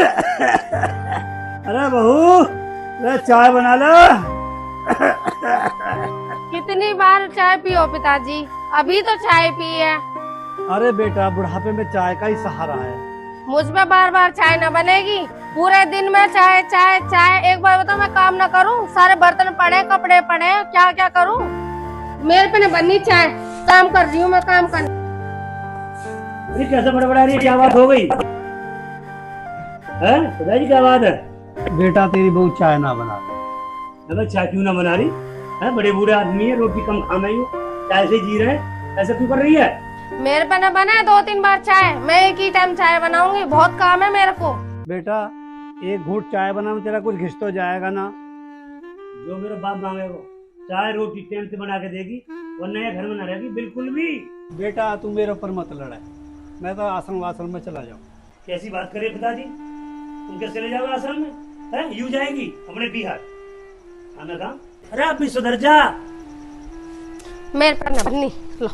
अरे बहू, अरे चाय बना लो। कितनी बार चाय पियो पिताजी, अभी तो चाय पी है। अरे बेटा, बुढ़ापे में चाय का ही सहारा है। मुझ में बार बार चाय न बनेगी। पूरे दिन में चाय चाय चाय। एक बार बताओ, मैं काम न करूं? सारे बर्तन पड़े, कपड़े पड़े, क्या क्या करूं? मेरे पे न बननी चाय। काम कर रही हूँ मैं, काम कर। अरे कैसे बड़बड़ा रही है? क्या बात हो गई है? पिताजी क्या बात है? बेटा, तेरी बहू चाय ना बना। अबे चाय क्यों ना बना रही है? बड़े बूढ़े आदमी है, रोटी कम खाना ही हो, चाय से जी रहे हैं, ऐसा क्यों कर रही है? मेरे पे न बना है 2-3 बार चाय। मैं एक ही टाइम चाय बनाऊंगी, बहुत काम है मेरे को। बेटा, एक घूंट चाय बना में तेरा कुछ घिस तो जाएगा ना? जो मेरा बाप मांगेगा चाय रोटी टाइम से बना के देगी, वरना ये घर में न रहेगी बिल्कुल भी। बेटा, तू मेरे ऊपर मत लड़ाए, मैं तो आश्रम वाश्रम में चला जाऊँ। कैसी बात करे पिताजी, तुम कैसे चले जाओगे आश्रम में? है यूं जाएगी अपने बिहार खाना खा। अरे आप भी सुधर जा। मेरे पे न बननी लो।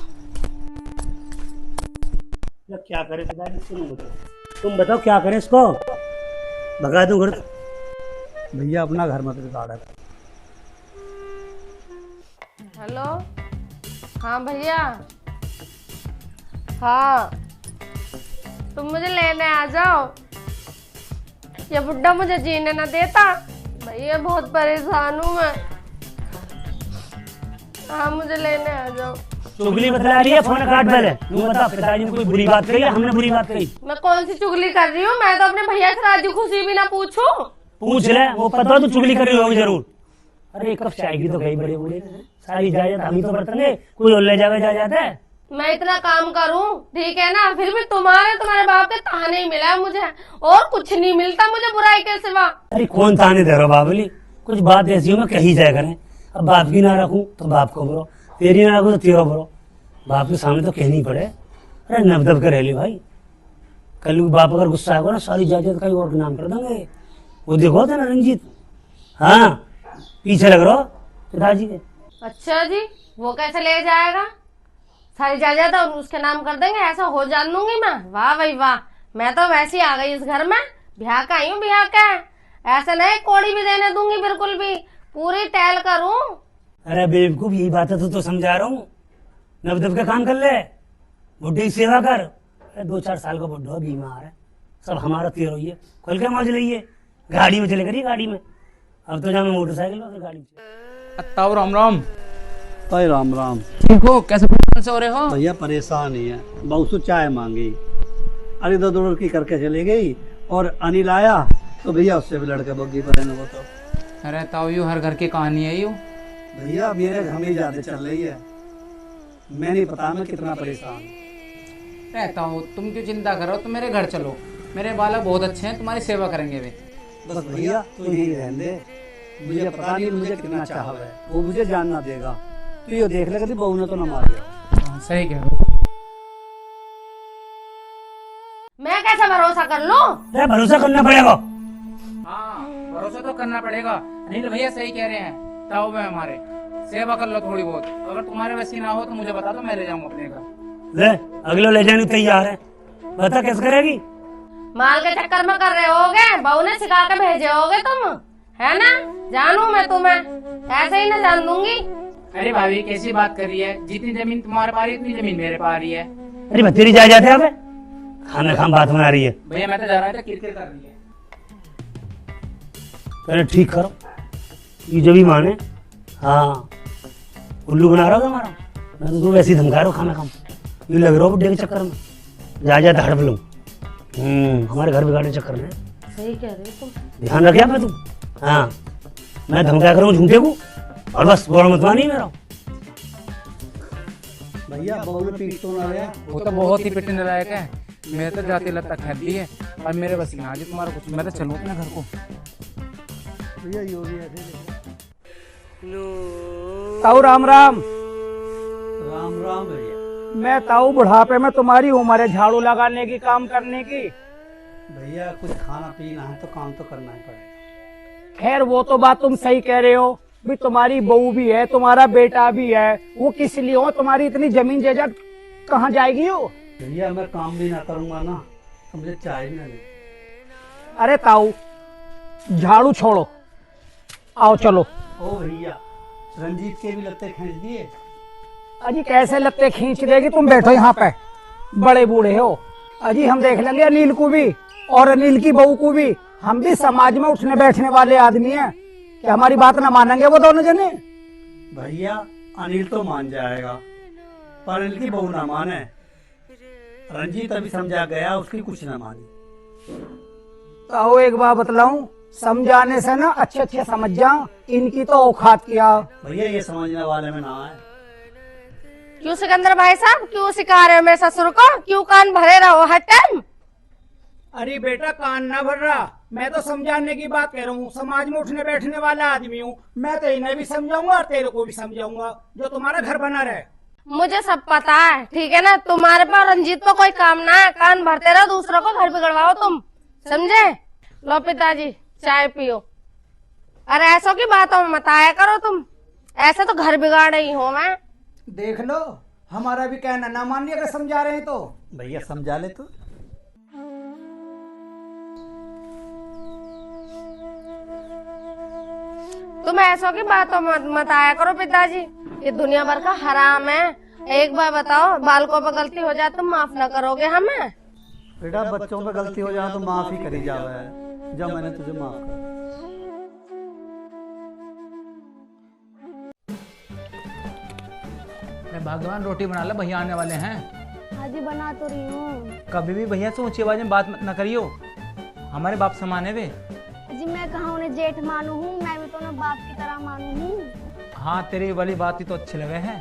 क्या करे पिताजी, तुम बताओ क्या करें इसको? भगा दूं घर? भैया अपना घर मत बिगाड़ा। हेलो, हाँ भैया, हाँ तुम मुझे लेने आ जाओ। ये बुड्ढा मुझे जीने न देता भैया, बहुत परेशान हूँ मैं। हाँ मुझे लेने आ जाओ। चुगली बतला रही है, फोन काट पहले। तू बता, पिताजी ने कोई बुरी बात कही या हमने बुरी बात कही? मैं कौन सी चुगली कर रही हूँ? मैं तो अपने भैया से राजी खुशी भी ना पूछूं। पूछ ले, वो पता तू चुगली कर रही होगी जरूर। अरे एक कप चाय की तो गई बड़े बूढ़े, सारी इजाजत हम ही तो बरतेंगे, कोई और ले जावे जा जाता है। मैं इतना काम करूं, ठीक है ना, फिर भी तुम्हारे बाप के ताने ही मिला है मुझे, और कुछ नहीं मिलता मुझे बुराई के सिवा। अरे कौन ताने दे रहा बाबली, कुछ बात ऐसी हो मैं कही जाए करें। अब बाप की ना रखूं तो बाप को बुरो, तेरी ना रखूं तो तेरा बुरो, बाप के सामने तो कहनी पड़े। अरे नबदब कर रही भाई, कल बाप अगर गुस्सा आएगा ना, सारी इजाजत का ही और नाम कर देंगे। वो देखो था ना रंजीत, हाँ पीछे लग रहा पिताजी के। अच्छा जी, वो कैसे ले जाएगा? सारी जायदाद उसके नाम कर देंगे, ऐसा हो जान दूंगी मैं? वाह भाई वाह, मैं तो वैसे ही आ गई इस घर में, ब्याह का आई हूँ, ब्याह का। ऐसा नहीं कोड़ी भी देने दूंगी, बिल्कुल भी पूरी टहल करूं। अरे बेवकूफ, यही बात है तो समझा रहा हूँ, नबदब का काम कर ले, बुढ़े की सेवा कर। अरे 2-4 साल का बुढ़ा बीमार है, सब हमारा तेर हुई है, खोल के मौज लीजिए, गाड़ी में चले करिए, गाड़ी में। अब तो जामे मोटरसाइकिल और गाड़ी में। ताऊ राम राम। भाई राम राम। ठीक हो? कैसे परेशान से हो रहे हो? भैया परेशान ही है, बहुत से चाय मांगी, अरे दो दौड़ की करके चली गई, और अनिल आया तो भैया उससे भी लड़के बग्गी पर है। वो तो अरे ताऊ, यू हर घर की कहानी है यू। भैया मेरे घर में ज्यादा चल रही है, मैं नहीं पता मैं कितना परेशान हूँ। रहता हूँ, तुम क्यों चिंता करो, तुम मेरे घर चलो, मेरे बालक बहुत अच्छे हैं, तुम्हारी सेवा करेंगे वे। बस भैया तू यही रहने दे, मुझे पता नहीं मुझे कितना चाह है, वो मुझे जानना देगा। तू ये देख ले कभी बहू ने तो ना मार दिया। सही कह रहे हो। मैं कैसे भरोसा कर लूं? अरे भरोसा करना पड़ेगा। हाँ, भरोसा तो करना पड़ेगा। अनिल भैया सही कह रहे हैं, ताऊ में हमारे सेवा कर लो थोड़ी बहुत। अगर तुम्हारे वैसी ना हो तो मुझे बता दो, मैं ले जाऊंगा अपने घर। ले, अगले ले जाने तैयार है, बता कैसे करेगी? माल के चक्कर में कर रहे होगे, बहू ने सिखा के भेजे होगे तुम, है ना? जानू मैं तुम्हें, ऐसे ही ना जान दूंगी। अरे भाभी कैसी बात कर रही है, जितनी जमीन तुम्हारे पा रही है उतनी जमीन मेरे पा रही है। अरे भतीरी जा जाते हैं, खाना खाम बात बना रही है। भैया मैं तो जा रहा था, किरकिर कर रही है। अरे ठीक करो, ये जो भी माने। हाँ उल्लू बना रहा हो हमारा, मैं तो तू वैसे ही धमका रहा हूँ खाना खाम, ये लग रहा हो बुड्ढे के चक्कर में, जा जा हड़प लूँ। हमारे घर बिगाड़ने चक्कर में। सही कह रहे हो तुम, ध्यान रखे आप तुम। हाँ मैं धमका करूँ झूठे को, और बस बोला मत मानी मेरा। भैया बहू ने पीट तो ना लिया? वो तो बहुत ही पिटने लायक है, मेरे तो जाती लगता खैर दी है, और मेरे बस यहाँ जी तुम्हारा कुछ, मैं तो चलूँ अपने घर को। भैया यो भी ऐसे ताऊ राम राम। राम राम भैया। मैं ताऊ बुढ़ापे में तुम्हारी उम्र है झाड़ू लगाने की, काम करने की। भैया कुछ खाना पीना है तो काम तो करना ही पड़ेगा। खैर वो तो बात तुम सही कह रहे हो, भी तुम्हारी बहू भी है, तुम्हारा बेटा भी है, वो किस लिए हो? तुम्हारी इतनी जमीन जायदाद कहाँ जाएगी हो? भैया मैं काम भी ना करूंगा ना तो मुझे चाय भी ना दे। अरे ताऊ, झाड़ू छोड़ो, आओ चलो। ओ भैया, रंजीत के भी लत्ते खींच दिए। अजी कैसे लगते खींच देगी, तुम बैठो यहाँ पे, बड़े बूढ़े हो। अजी हम देख लेंगे अनिल को भी और अनिल की बहू को भी। हम भी समाज में उठने बैठने वाले आदमी हैं, कि हमारी बात ना मानेंगे वो दोनों जने। भैया अनिल तो मान जाएगा, पर अनिल की बहू ना माने। रंजीत अभी समझा गया, उसकी कुछ ना माने। ताऊ एक बात बतलाऊं, समझाने से ना अच्छे अच्छे समझ जाओ, इनकी तो औकात क्या। भैया ये समझने वाले में ना है। क्यों सिकंदर भाई साहब, क्यों सिखा रहे हो मेरे ससुर को? क्यों कान भरे रहो हर टाइम? अरे बेटा कान ना भर रहा, मैं तो समझाने की बात कह रहा हूँ। समाज में उठने बैठने वाला आदमी हूँ मैं, तो इन्हें भी समझाऊंगा और तेरे को भी समझाऊंगा, जो तुम्हारा घर बना रहे। मुझे सब पता है, ठीक है ना? तुम्हारे पास रंजीत को कोई काम ना है, कान भरते रहो, दूसरों को घर बिगड़वाओ तुम, समझे? लो पिताजी चाय पियो। अरे ऐसो की बातों में मत आया करो तुम, ऐसे तो घर बिगाड़ रही हूँ मैं। देख लो, हमारा भी कहना ना मान लिया, अगर समझा रहे हैं तो। भैया समझा ले तो। तुम ऐसो की बातों में मत आया करो पिताजी, ये दुनिया भर का हराम है। एक बार बताओ, बालकों पर गलती हो जाए तुम माफ न करोगे हमें? बेटा बच्चों पे गलती हो जाए तो माफ ही करी जावे है, जब मैंने तुझे माफ कर। भगवान रोटी बना ले, भैया आने वाले हैं। हाजी बना तो रही हूँ। कभी भी भैया से ऊंची आवाज में बात न करियो, हमारे बाप समाने वे। जी मैं कहा उन्हें जेठ मानू हूँ, मैं भी तो उन्हें बाप की तरह मानू हूँ। हाँ तेरी वाली बात ही तो अच्छे लगे हैं।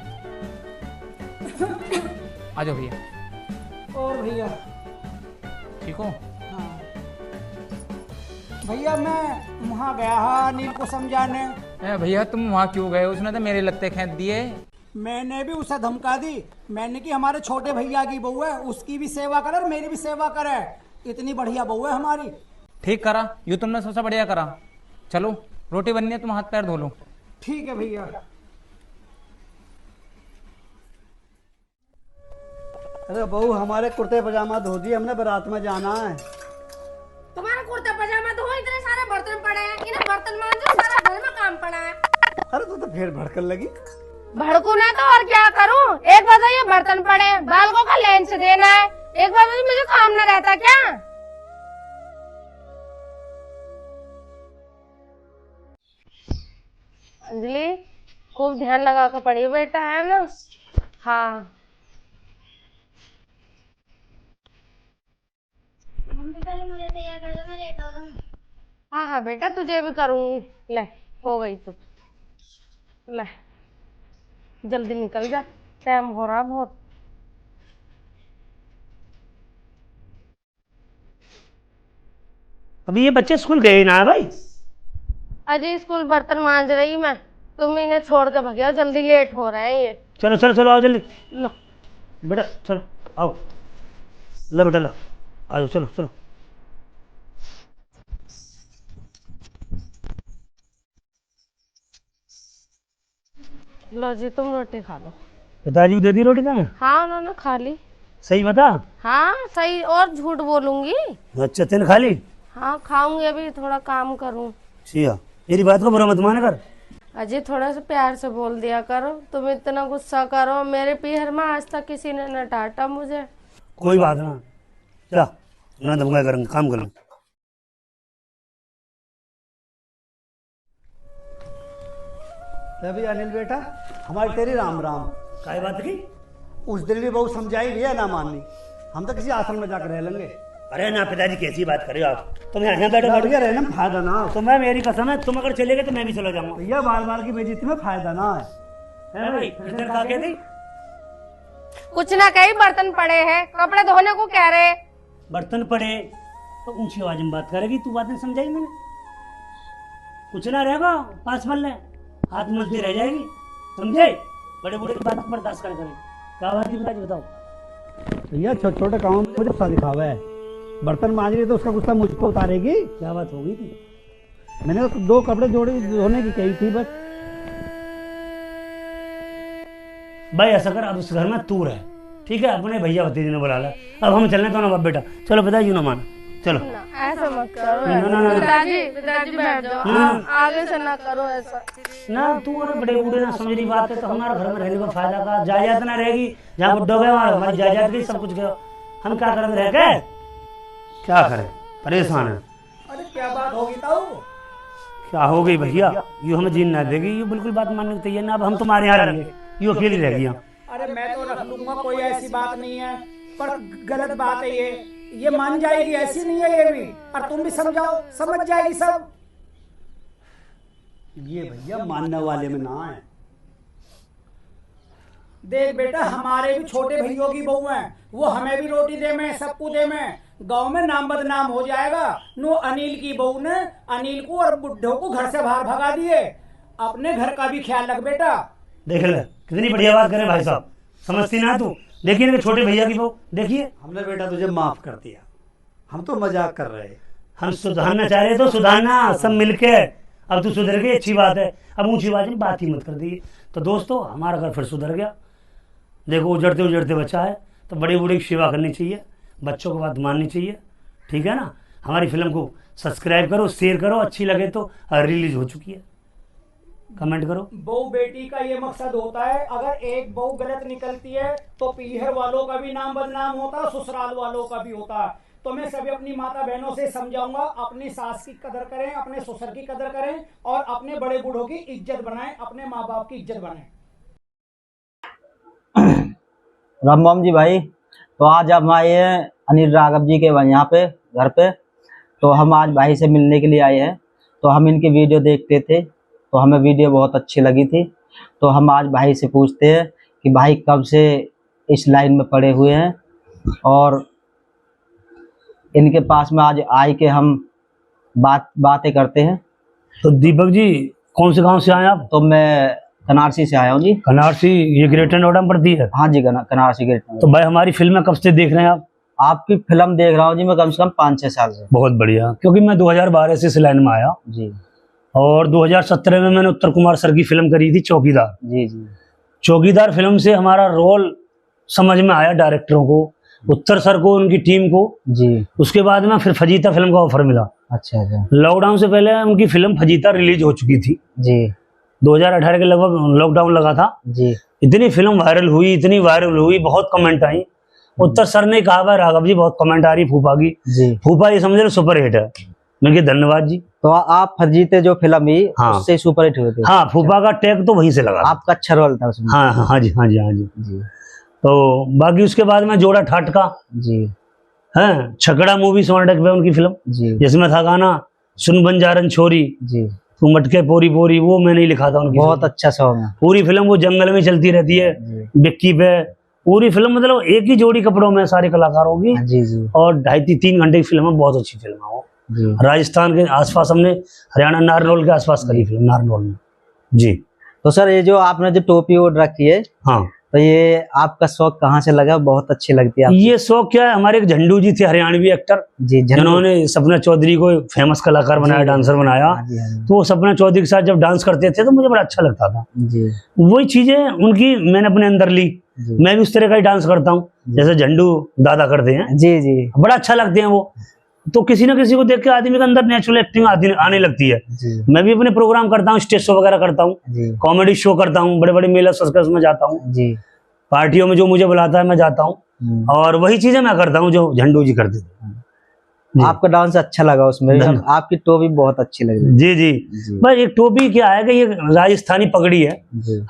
आ जाओ भैया। और भैया ठीक हो? हाँ भैया, मैं वहाँ गया हाँ अनिल को समझाने। भैया तुम वहाँ क्यों गए? उसने तो मेरे लत्ते खींच दिए। मैंने भी उसे धमका दी, मैंने कि हमारे छोटे भैया की बहू है, उसकी भी सेवा करे और मेरी भी सेवा करे, इतनी बढ़िया बहू है हमारी। ठीक करा, यूँ तुमने सबसे बढ़िया करा। चलो रोटी बननी है, तुम हाथ पैर धो लो। ठीक है भैया। अरे बहू, हमारे कुर्ते पजामा धो दिए, हमने बारात में जाना है। तुम्हारा कुर्ता पजामा धो, इतने सारे बर्तन पड़े हैं, इन्हें बर्तन मांजो, सारा घर में काम पड़ा है। अरे तू तो फिर भड़कन लगी। भड़कू ना तो और क्या करूं? एक बार ये बर्तन पड़े हैं, बालकों का लेंस देना है, एक बार मुझे काम ना रहता क्या? अंजलि खूब ध्यान लगा कर पढ़ी बेटा, है ना? हाँ मम्मी पहले मुझे तैयार कर दो, मैं लेट हो रहा हूँ। हाँ हाँ बेटा, तुझे भी करूंगी। ले हो गई तू, ले जल्दी निकल जा, टाइम हो रहा बहुत। अभी ये बच्चे स्कूल गए ना है भाई? अजय स्कूल बर्तन मांज रही मैं, तुम इन्हें छोड़ के भगया, जल्दी लेट हो रहे हैं ये। चलो चलो चलो आओ जल्दी, लो बेटा चलो आओ, लो बेटा लो, आओ चलो चलो। लो जी तुम रोटी खा लो। पिताजी को दे दी रोटी ना? हाँ उन्होंने खा ली। सही बता। हाँ सही, और झूठ बोलूंगी? अच्छा तेने खा ली? हाँ खाऊंगी, अभी थोड़ा काम करूँ। सिया मेरी बात को बुरा मत माना कर। अजय थोड़ा सा प्यार से बोल दिया करो, तुम इतना गुस्सा करो, मेरे पीहर में आज तक किसी ने न डांटा मुझे। कोई बात ना, चला ना धमका करेंगे, काम कर लो। अभी अनिल बेटा, हमारी तेरी राम राम। काय बात की? उस दिन भी बहुत समझाई लिया ना माननी, हम तो किसी आश्रम में जाकर रह लेंगे। अरे ना पिताजी कैसी बात कर रहे हो आप, तुम यहाँ बैठो बैठो रहना में फायदा ना। तो मैं, मेरी कसम है, तुम अगर चले गए तो मैं भी चला जाऊंगा। भैया बार बार की बेइज्जती में फायदा ना है भाई। फिर क्या कहती? कुछ ना कही, बर्तन पड़े हैं, कपड़े धोने को कह रहे। बर्तन पड़े तो ऊंची आवाज में बात करेगी, तू बातें समझाई मैंने। कुछ ना रहेगा, पास मल ले, हाथ मलती रह जाएगी, समझे? बड़े बूढ़े की बात बर्दाश्त कर करें। क्या बात की पिताजी बताओ? भैया छोटे छोटे काम में मुझे गुस्सा दिखावा है, बर्तन मांज रही तो उसका गुस्सा मुझ पर उतारेगी। क्या बात हो गई थी? मैंने तो 2 कपड़े जोड़े धोने की कही थी बस। भाई ऐसा कर, अब इस घर में तू रह, ठीक है? अपने भैया भतीजे ने बुला ला, अब हम चलने तो ना बाप बेटा। चलो पिताजी ना माना, चलो ऐसा मत करो। ना, ना, ना। पिताजी बैठ जाओ, आगे से ना करो ऐसा। ना तू अरे बड़े बूढ़े ना समझ रही बात है, तो हमारे घर में रहने का फायदा का, जायदाद ना रहेगी, जहाँ बुड्ढो गए वहाँ हमारी जायदाद गई, सब कुछ गया, हम क्या करें रह के, क्या करें, परेशान है। अरे क्या बात होगी ताऊ? क्या हो गई भैया, यू हमें जीन ना देगी, यू बिल्कुल बात मानने को तैयार ना, अब हम तुम्हारे यहाँ रहेंगे, यू अकेली रह गई। अरे मैं तो रख लूंगा, कोई ऐसी बात नहीं है, पर गलत बात है ये मान जाएगी, ऐसी नहीं है ये भी, और तुम भी समझाओ, समझ जाएगी सब। ये भैया मानने वाले में ना है। देख बेटा, हमारे भी छोटे भैयों की बहू हैं, वो हमें भी रोटी दे में, सबको दे में, गांव में नाम बदनाम हो जाएगा। नो अनिल की बहू ने अनिल को और बुड्ढों को घर से बाहर भगा दिए, अपने घर का भी ख्याल रख बेटा। देख ले कितनी बढ़िया बात करे भाई साहब, समझती ना तू। देखिए ना छोटे भैया की बहू, देखिए हमने बेटा तुझे माफ कर दिया, हम तो मजाक कर रहे हैं। हम सुधारना चाह रहे तो सुधारना सब मिलके, अब तू सुधर गई अच्छी बात है, अब ऊंची बात में बात ही मत कर दी। तो दोस्तों हमारा घर फिर सुधर गया, देखो उजड़ते उजड़ते बच्चा है, तो बड़े बूढ़े की सेवा करनी चाहिए, बच्चों को बात माननी चाहिए, ठीक है ना। हमारी फिल्म को सब्सक्राइब करो, शेयर करो, अच्छी लगे तो रिलीज हो चुकी है, कमेंट करो। बहू बेटी का ये मकसद होता है, अगर एक बहू गलत निकलती है तो पीहर वालों का भी नाम बदनाम होता है, ससुराल वालों का भी होता है। तो मैं सभी अपनी माता बहनों से समझाऊंगा, अपनी सास की कदर करें, अपने ससुर की कदर करें, और अपने बड़े बूढ़ों की इज्जत बनाएं, अपने माँ बाप की इज्जत बनाएं। राम राम जी भाई। तो आज हम आए हैं अनिल राघव जी के यहाँ पे घर पे, तो हम आज भाई से मिलने के लिए आए हैं। तो हम इनकी वीडियो देखते थे, तो हमें वीडियो बहुत अच्छी लगी थी, तो हम आज भाई से पूछते हैं कि भाई कब से इस लाइन में पड़े हुए हैं, और इनके पास में आज आए के हम बातें करते हैं। तो दीपक जी कौन से गांव से आए आप? तो मैं कनारसी से आया हूँ जी। कनारसी, ये ग्रेटर नोएडा में पड़ती है? हाँ जी, कनारसी ग्रेटर। तो भाई हमारी फिल्म कब से देख रहे हैं आप? आपकी फिल्म देख रहा हूँ जी मैं कम से कम 5-6 साल से। बहुत बढ़िया, क्योंकि मैं 2012 से इस लाइन में आया जी, और 2017 में मैंने उत्तर कुमार सर की फिल्म करी थी चौकीदार। जी जी। चौकीदार फिल्म से हमारा रोल समझ में आया डायरेक्टरों को, उत्तर सर को, उनकी टीम को जी। उसके बाद में फिर फजीता फिल्म का ऑफर मिला। अच्छा अच्छा। लॉकडाउन से पहले उनकी फिल्म फजीता रिलीज हो चुकी थी जी। 2018 के लगभग लॉकडाउन लगा था जी। इतनी फिल्म वायरल हुई, इतनी वायरल हुई, बहुत कमेंट आई। उत्तर सर ने कहा भाई राघव जी बहुत कमेंट आ रही फूफा की, जी। फूफा ये समझ लो सुपर हिट है। मैं धन्यवाद जी। तो आप फजीते जो फिल्म ही हाँ। उससे सुपर हिट हुए थे। हाँ, फूफा का टैग तो वहीं से लगा। आपका अच्छा रोल था उसमें। हाँ हाँ जी, हाँ जी, हाँ जी। जी तो बाकी उसके बाद में जोड़ा ठाट का जी। है, छकड़ा मूवी सोनाटेक पे उनकी फिल्म, जी। जिसमें था गाना सुन बंजारन छोरी जी। तू मटके पोरी पोरी, वो मैंने ही लिखा था उनकी। बहुत अच्छा सॉन्ग है। पूरी फिल्म वो जंगल में चलती रहती है, बिक्की पे पूरी फिल्म, मतलब एक ही जोड़ी कपड़ों में सारे कलाकारों की। जी जी। और 2.5-3 घंटे की फिल्म है, बहुत अच्छी फिल्म है वो। जी। राजस्थान के आसपास, हमने हरियाणा नारनौल के आसपास करी फिल्म, नारनौल में जी। तो सर ये जो आपने जो टोपी ओढ़ रखी है, हाँ, तो ये आपका शौक कहाँ से लगा? बहुत अच्छी लगती है आपको। ये शौक क्या है, हमारे एक झंडू जी थे हरियाणवी एक्टर, जी। जिन्होंने सपना चौधरी को फेमस कलाकार बनाया, डांसर बनाया। हाँ जी, हाँ जी। तो वो सपना चौधरी के साथ जब डांस करते थे तो मुझे बड़ा अच्छा लगता था। जी वही चीजें उनकी मैंने अपने अंदर ली, जी। मैं भी उस तरह का ही डांस करता हूँ जैसे झंडू दादा करते हैं। जी जी। बड़ा अच्छा लगते हैं वो। तो किसी ना किसी को देख के आदमी के अंदर नेचुरल एक्टिंग आने लगती है। जी। मैं भी अपने प्रोग्राम करता हूँ, स्टेज शो वगैरह करता हूँ, जी। कॉमेडी शो करता हूँ, बड़े बड़े मेला सर्कस में जाता हूँ, जी। पार्टियों में जो मुझे बुलाता है मैं जाता हूँ, और वही चीजें मैं करता हूँ जो झंडू जी करते थे। आपका डांस अच्छा लगा उसमें भी, आपकी टोपी बहुत अच्छी लगी। जी जी। बस एक टोपी क्या है कि ये राजस्थानी पगड़ी है,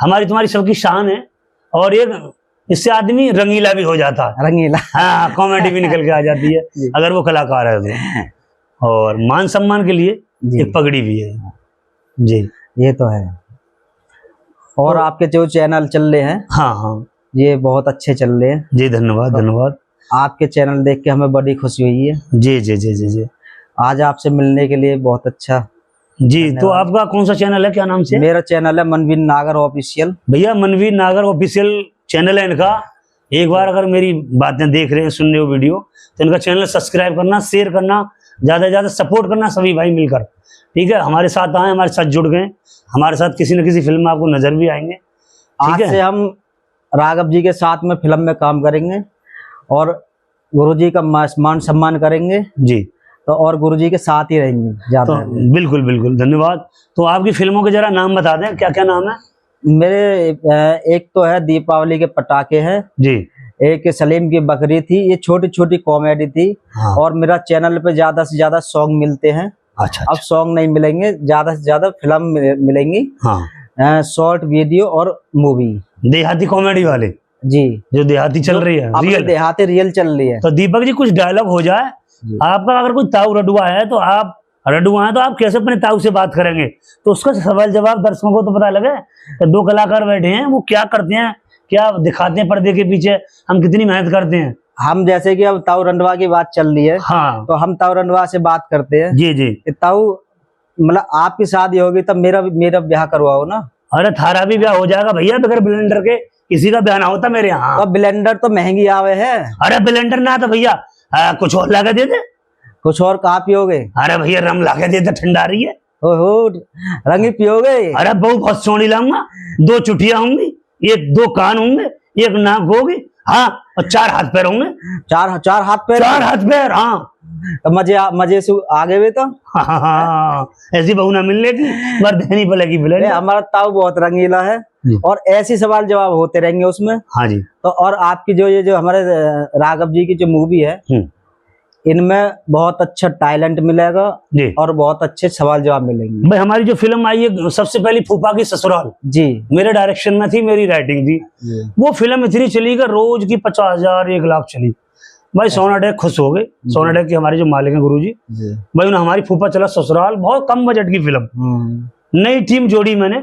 हमारी तुम्हारी सबकी शान है, और एक इससे आदमी रंगीला भी हो जाता है, रंगीला। हाँ, कॉमेडी भी निकल के आ जाती है अगर वो कलाकार है तो। और मान सम्मान के लिए एक पगड़ी भी है जी। ये तो है। और आपके जो चैनल चल रहे हैं, हाँ हाँ, ये बहुत अच्छे चल रहे हैं जी। धन्यवाद धन्यवाद। आपके चैनल देख के हमें बड़ी खुशी हुई है। जी जी जी जी जी। आज आपसे मिलने के लिए बहुत अच्छा जी। तो आपका कौन सा चैनल है, क्या नाम से? मेरा चैनल है मनवीर नागर ऑफिशियल। भैया मनवीर नागर ऑफिशियल चैनल है इनका। एक बार अगर मेरी बातें देख रहे हैं, सुन रहे हो वीडियो, तो इनका चैनल सब्सक्राइब करना, शेयर करना, ज्यादा से ज्यादा सपोर्ट करना सभी भाई मिलकर, ठीक है। हमारे साथ आए, हमारे साथ जुड़ गए, हमारे साथ किसी न किसी फिल्म में आपको नजर भी आएंगे। आज से हम राघव जी के साथ में फिल्म में काम करेंगे और गुरु जी का मान सम्मान करेंगे। जी। तो और गुरुजी के साथ ही रहेंगे तो ज्यादा। बिल्कुल बिल्कुल धन्यवाद। तो आपकी फिल्मों के जरा नाम बता दें, क्या क्या नाम है? मेरे एक तो है दीपावली के पटाखे हैं, जी। एक सलीम की बकरी थी, ये छोटी छोटी कॉमेडी थी। हाँ। और मेरा चैनल पे ज्यादा से ज्यादा सॉन्ग मिलते हैं। अच्छा अब सॉन्ग नहीं मिलेंगे, ज्यादा से ज्यादा फिल्म मिलेंगी, हाँ। शॉर्ट वीडियो और मूवी। देहाती कॉमेडी वाले जी, जो देहाती चल रही है, अपने रियल। देहाती रियल चल रही है। तो दीपक जी कुछ डायलॉग हो जाए जी। आपका। अगर कोई ताऊ रडुआ है तो आप कैसे अपने ताऊ से बात करेंगे? तो उसका सवाल जवाब दर्शकों को तो पता लगे। तो दो कलाकार बैठे हैं, वो क्या करते हैं, क्या दिखाते हैं पर्दे के पीछे, हम कितनी मेहनत करते हैं। हम जैसे कि अब ताऊ रंडवा की बात चल रही है, हाँ तो हम ताऊ रंडवा से बात करते हैं जी जी। कि ताऊ, मतलब आपकी शादी होगी तब मेरा ब्याह करवाओ ना। अरे थारा भी ब्याह हो जाएगा भैया, बगैर ब्लेंडर के किसी का ब्याह ना होता मेरे यहाँ। तो ब्लेंडर तो महंगी आवे है। अरे ब्लेंडर ना तो भैया कुछ और लाके दे दे। कुछ और कहाँ पियोगे? अरे भैया रम लाके दे दे, ठंडा रही है। ओहो, रंगी पियोगे? अरे बहु बहुत सोनी लाऊंगा, 2 चुटिया होंगी, 2 कान होंगे, 1 नाक होगी, हाँ, और 4 हाथ पैर होंगे। चार हाथ पैर? 4 हाथ पैर, हाँ। तो मजे से आगे भी तो हाँ, ऐसी बहू ना मिलने की, मर्दानी पलेगी ब्लेंडर। हमारा ताऊ बहुत रंगीला है और ऐसी सवाल जवाब होते रहेंगे उसमें। हाँ जी। तो और आपकी जो हमारे राघव जी की जो मूवी है, इनमें बहुत अच्छा टैलेंट मिलेगा जी। और बहुत अच्छे सवाल जवाब मिलेंगे। भाई हमारी जो फिल्म आई है सबसे पहली फूफा की ससुराल जी, मेरे डायरेक्शन में थी, मेरी राइटिंग थी। वो फिल्म इतनी चली कि रोज की 50,000 1 लाख चली। भाई सोना डेक खुश हो गए। सोना डेक के हमारे जो मालिक हैं गुरुजी, भाई उन्हें हमारी फूफा चला ससुराल, बहुत कम बजट की फिल्म, नई टीम जोड़ी मैंने,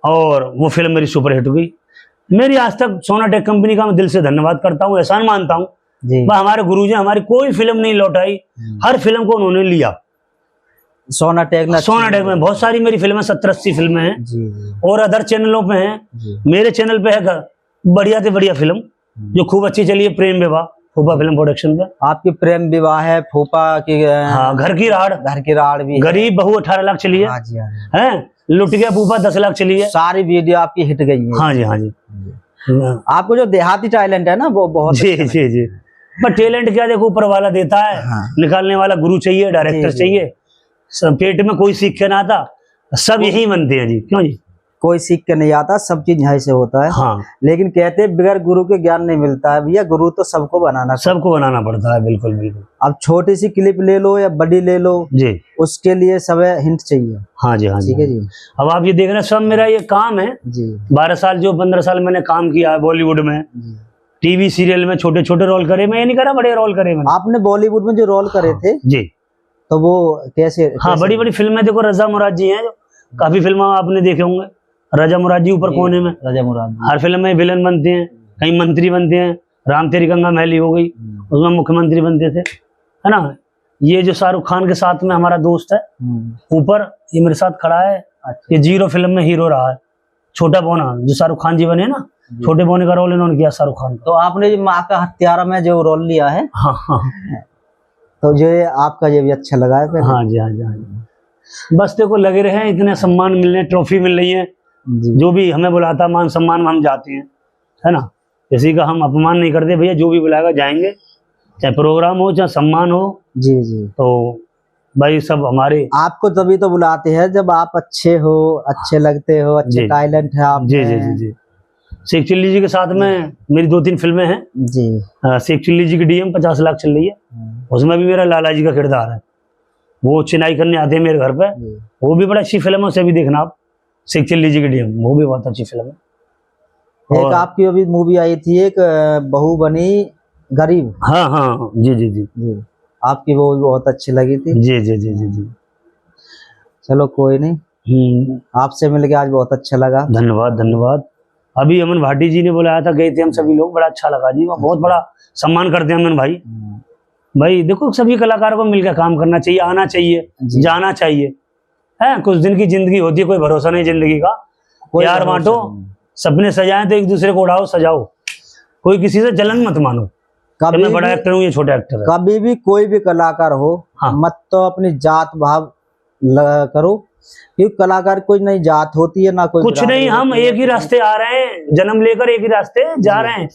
और वो फिल्म मेरी सुपर हिट हुई। मेरी आज तक सोना डेक कंपनी का मैं दिल से धन्यवाद करता हूँ, एहसान मानता हूँ। हमारे गुरुजी हमारी कोई फिल्म नहीं लौटाई, हर फिल्म को उन्होंने लिया। सोना टेक में बहुत सारी मेरी फिल्में 70-80 फिल्में हैं और अदर चैनलों पे हैं। मेरे चैनल पे है बढ़िया से बढ़िया फिल्म जो खूब अच्छी चली है, प्रेम विवाह, फूफा फिल्म प्रोडक्शन पे। आपकी प्रेम विवाह है, फूफा की, हाँ, घर की राड़ भी, गरीब बहू 18 लाख चली है, हैं, लुट गया फूफा 10 लाख चली है। सारी वीडियो आपकी हिट गई है। हाँ जी, हाँ जी। आपको जो देहाती टैलेंट है ना वो बहुत जी जी जी। पर टैलेंट क्या देखो ऊपर वाला देता है। निकालने वाला गुरु चाहिए, डायरेक्टर चाहिए। सब पेट में कोई सीख के ना आता, सब यही बनते हैं जी। क्यों जी? कोई सीख के नहीं आता, सब चीज यहीं से होता है। हाँ। लेकिन कहते हैं बगैर गुरु के ज्ञान नहीं मिलता है। भैया गुरु तो सबको बनाना पड़ता है। बिल्कुल बिल्कुल। अब छोटी सी क्लिप ले लो या बड़ी ले लो जी, उसके लिए सब हिंट चाहिए। हाँ जी, हाँ जी, ठीक है जी। अब आप ये देख रहे हैं, सब मेरा ये काम है जी। 12 साल जो 15 साल मैंने काम किया है बॉलीवुड में, टीवी सीरियल में छोटे छोटे रोल करे। मैं ये नहीं करा बड़े रोल करे मैंने। आपने बॉलीवुड में जो रोल करे थे जी, तो वो कैसे? हाँ, बड़ी बड़ी फिल्में देखो, रजा मुराद जी हैं, काफी फिल्में आपने देखे होंगे। रजा मुराद जी ऊपर कोने में, रजा मुराद हर फिल्म में विलन बनते हैं, कहीं मंत्री बनते हैं। राम तेरी गंगा मैली हो गई, उसमें मुख्यमंत्री बनते थे, है ना। ये जो शाहरुख खान के साथ में हमारा दोस्त है ऊपर, ये मेरे साथ खड़ा है, ये 0 फिल्म में हीरो रहा है। छोटा बोना जो शाहरुख खान जी बने ना, छोटे बोने का रोल इन्होंने किया शाहरुख खान। तो आपने जो माँ का हत्यारा में जो रोल लिया है, हाँ हाँ, तो जो आपका ये भी अच्छा लगा है। हाँ जी, हाँ जी, हाँ जी। बस देखो लगे रहे, इतने सम्मान मिल रहे हैं, ट्रॉफी मिल रही है, जो भी हमें बुलाता मान सम्मान में हम जाते हैं, है ना। किसी का हम अपमान नहीं करते भैया, जो भी बुलाएगा जाएंगे, चाहे प्रोग्राम हो चाहे सम्मान हो। जी जी। तो भाई सब हमारे, आपको तभी तो बुलाते हैं जब आप अच्छे हो, अच्छे लगते हो, अच्छे टैलेंट है आप। जी जी जी जी। शेख चिल्ली जी के साथ में मेरी 2-3 फिल्में हैं जी। शेख चिल्ली जी की डीएम 50 लाख चल रही है, उसमें भी मेरा लाला जी का किरदार है। वो चिनाई करने आते हैं मेरे घर पे, वो भी बड़ा अच्छी फिल्म है, उसे भी देखना आप, शेख चिल्ली जी की डीएम, वो भी बहुत अच्छी फिल्म है। एक आपकी अभी मूवी आई थी, एक बहू बनी गरीब। हाँ हाँ जी जी जी जी, आपकी वो भी बहुत अच्छी लगी थी। जी जी जी जी जी। चलो कोई नहीं, आपसे मिलके आज बहुत अच्छा लगा। धन्यवाद धन्यवाद। अभी अमन भाटी जी ने बुलाया था, गए थे हम सभी लोग, बड़ा अच्छा लगा जी। बहुत बड़ा सम्मान करते हैं अमन भाई। भाई देखो सभी कलाकारों को मिलकर काम करना चाहिए, आना चाहिए, जाना चाहिए, है। कुछ दिन की जिंदगी होती है, कोई भरोसा नहीं जिंदगी का। प्यार बांटो, सपने सजाएं तो एक दूसरे को उड़ाओ, सजाओ, कोई किसी से जलन मत मानो। कभी मैं बड़ा एक्टर हूँ, ये छोटा एक्टर है। कभी भी कोई भी कलाकार हो, मत तो अपनी जात भाव करो, क्योंकि कलाकार कोई नहीं जात होती है ना कोई कुछ नहीं। हम एक ही रास्ते आ रहे हैं, जन्म लेकर एक ही रास्ते जा रहे हैं,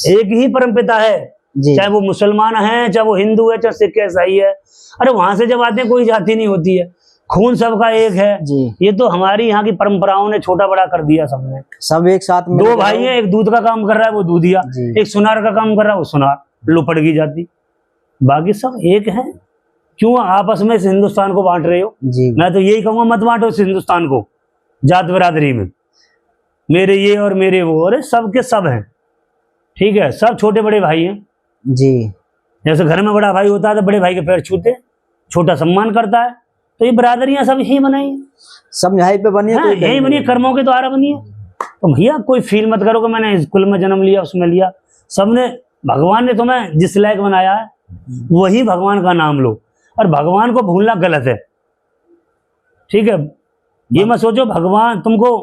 एक ही परमपिता है, जी। चाहे वो मुसलमान है, चाहे वो हिंदू है, चाहे सिख है, ईसाई है। अरे वहां से जब आते हैं कोई जाति नहीं होती है, खून सबका एक है। जी। ये तो हमारी यहाँ की परंपराओं ने छोटा बड़ा कर दिया सबने। सब एक साथ मिल दो के भाई रहो। हैं, एक दूध का काम कर रहा है वो दूधिया, जी। एक सुनार का काम कर रहा है वो सुनार, लोपड़ की जाति। बाकी सब एक है। क्यों आपस में इस हिंदुस्तान को बांट रहे हो? जी। मैं तो यही कहूंगा, मत बांटो इस हिंदुस्तान को जात बिरादरी में, मेरे ये और मेरे वो। अरे सब के सब हैं, ठीक है, सब छोटे बड़े भाई हैं। जी। जैसे घर में बड़ा भाई होता है तो बड़े भाई के पैर छूते, छोटा सम्मान करता है। तो ये बरादरियां सब यही बनाई हैं। सब यहीं पे बनी है, हाँ, कोई यही नहीं बनी है, कर्मों के द्वारा बनी है। तो भैया कोई फील मत करो कि मैंने स्कूल में जन्म लिया, उसमें लिया। सबने, भगवान ने तुम्हें जिस लायक बनाया है वही भगवान का नाम लो, और भगवान को भूलना गलत है, ठीक है। ये मत सोचो भगवान तुमको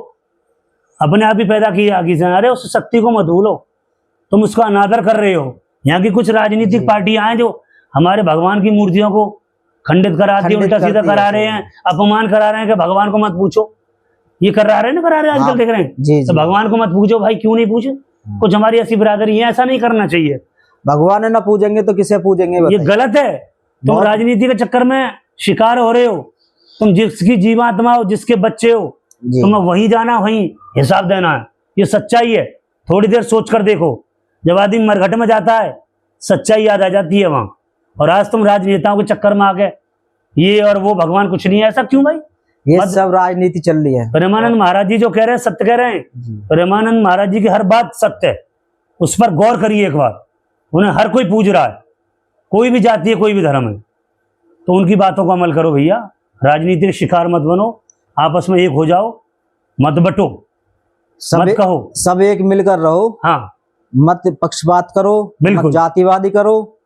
अपने आप ही पैदा किया आगे से, अरे उस शक्ति को मत भूलो, तुम उसका अनादर कर रहे हो। यहाँ की कुछ राजनीतिक पार्टियां हैं जो हमारे भगवान की मूर्तियों को खंडित कराती है, उल्टा सीधा करा रहे हैं, अपमान करा रहे हैं कि भगवान को मत पूछो। ये करा रहे हैं ना, करा रहे हैं आजकल, देख रहे हैं। जी। तो भगवान को मत पूछो भाई, क्यों नहीं पूछे? कुछ हमारी ऐसी बिरादरी है, ऐसा नहीं करना चाहिए। भगवान न पूजेंगे तो किसे पूजेंगे ये बताइए? गलत है। तुम बहुत- राजनीति के चक्कर में शिकार हो रहे हो। तुम जिसकी जीवात्मा हो, जिसके बच्चे हो, जी। तुम्हें वहीं जाना, वहीं हिसाब देना है। ये सच्चाई है। थोड़ी देर सोच कर देखो, जब आदमी मरघट में जाता है सच्चाई याद आ जाती है वहां। और आज तुम राजनेताओं के चक्कर में आ गए, ये और वो, भगवान कुछ नहीं है, ऐसा क्यों भाई? ये सब राजनीति चल रही है। प्रेमानंद महाराज जी जो कह रहे हैं सत्य कह रहे हैं। प्रेमानंद महाराज जी की हर बात सत्य है, उस पर गौर करिए एक बार। उन्हें हर कोई पूज रहा है, कोई भी जाति है, कोई भी धर्म है, तो उनकी बातों को अमल करो भैया। राजनीति के शिकार मत बनो, आपस में एक हो जाओ, मत बटो, मत कहो। सब एक मिलकर रहो। हाँ मत पक्षपात करो, बिल्कुल। मत जातिवादी करो।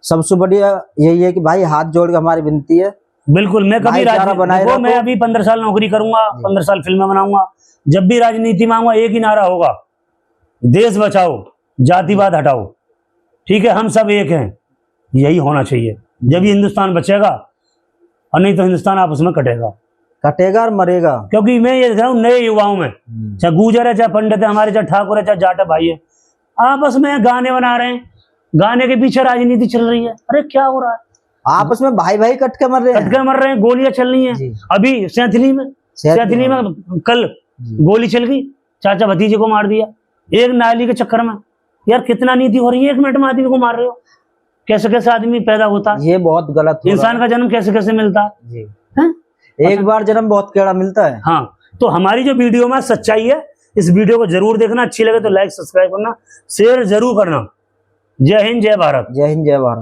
सबसे बढ़िया यही है कि भाई हाथ जोड़ के हमारी विनती है, बिल्कुल। मैं कभी भाईचारा बनाए देखो, रखो। मैं अभी 15 साल नौकरी करूंगा, 15 साल फिल्में बनाऊंगा। जब भी राजनीति में आऊंगा एक ही नारा होगा, देश बचाओ, जातिवाद हटाओ, ठीक है, हम सब एक हैं। यही होना चाहिए, जब ये हिंदुस्तान बचेगा, और नहीं तो हिंदुस्तान आपस में कटेगा और मरेगा। क्योंकि मैं ये देख रहा हूँ नए युवाओं में, चाहे गुजर है, चाहे पंडित है हमारे, चाहे ठाकुर है, चाहे जाट है, भाई है, आपस में गाने बना रहे हैं, गाने के पीछे राजनीति चल रही है। अरे क्या हो रहा है? आपस में भाई भाई कट के मर रहे हैं। कटके मर रहे हैं, गोलियां चल रही जी। हैं। अभी सैंथली में कल गोली चल गई, चाचा भतीजे को मार दिया, एक नाली के चक्कर में। यार कितना नीति हो रही है, 1 मिनट में आदमी को मार रहे हो। कैसे कैसे आदमी पैदा होता है, ये बहुत गलत हो रहा इंसान का जन्म कैसे कैसे मिलता है, है। जी। हैं? एक बार जन्म बहुत केड़ा मिलता है। हाँ, तो हमारी जो वीडियो में सच्चाई है, इस वीडियो को जरूर देखना। अच्छी लगे तो लाइक सब्सक्राइब करना, शेयर जरूर करना। जय हिंद, जय भारत। जय हिंद, जय भारत।